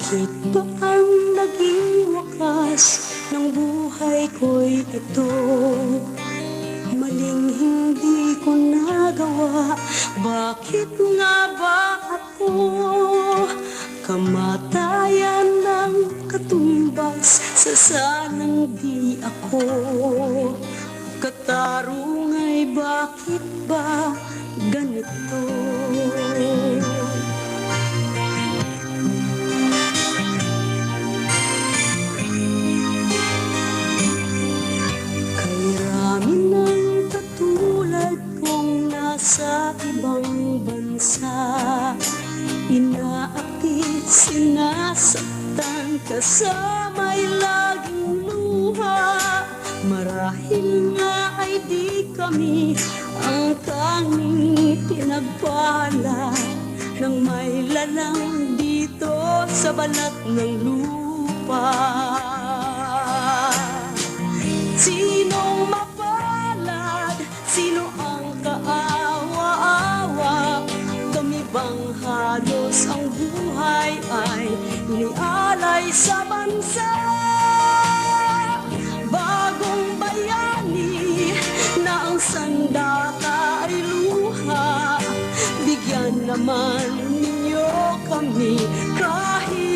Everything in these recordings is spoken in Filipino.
Bakit ba ang naging wakas ng buhay ko'y ito? Maling hindi ko nagawa, bakit nga ba ako? Kamatayan ng katumbas sa sanang di ako. Katarungay, bakit ba ganito? Sa ibang bansa, inaakit, sinasaktan, kasama'y laging luha. Marahil nga ay di kami ang tanging pinagpala ng may lalang dito sa balat ng lupa. Sinong mapalad? Sino ang kaawa-awa? Kami bang halos ang buhay ay inialay sa bansa? Bagong bayani na ang sandata ay luha. Bigyan naman ninyo kami kahit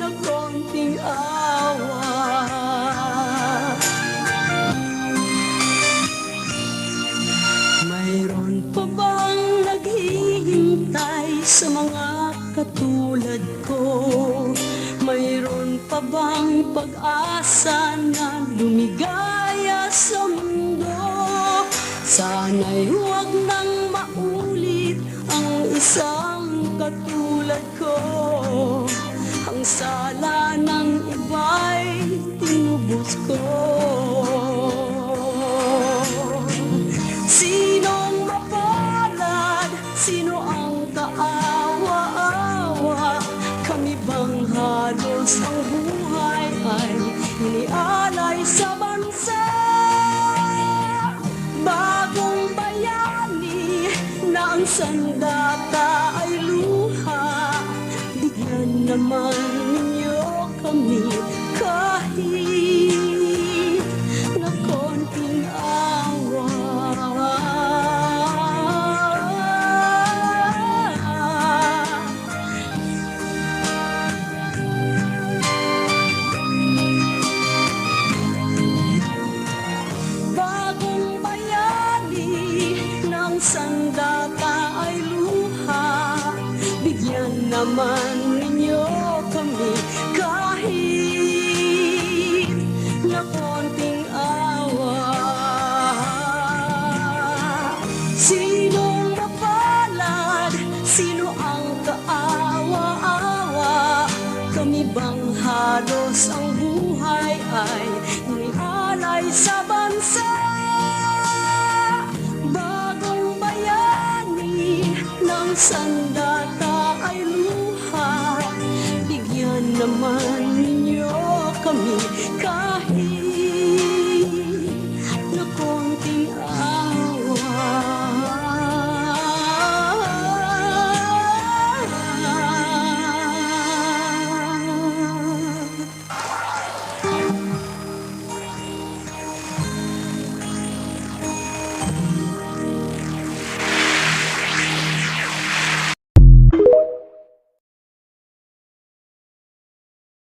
na konting awa. Mayroon pa bang naghihintay sa mga katulad ko? Mayroon pa bang pag-asa na lumigaya sa mundo? Sana'y huwag nang maulit ang isang katulad ko. Ang sala ng iba'y tinubos ko. Sinong mapalad? Sino ang kaawa-awa? Kami bang halos ang buhay ay inialay sa bansa? Bagong bayani na ang sandata ay luha. Bigyan naman ninyo kami kahit na konting awa. Sandata ay luha. Bigyan naman ninyo kami kahit na konting awa. Sinong mapalad? Sino ang kaawa-awa? Kami bang halos ang buhay ay inialay sa bansa? Ng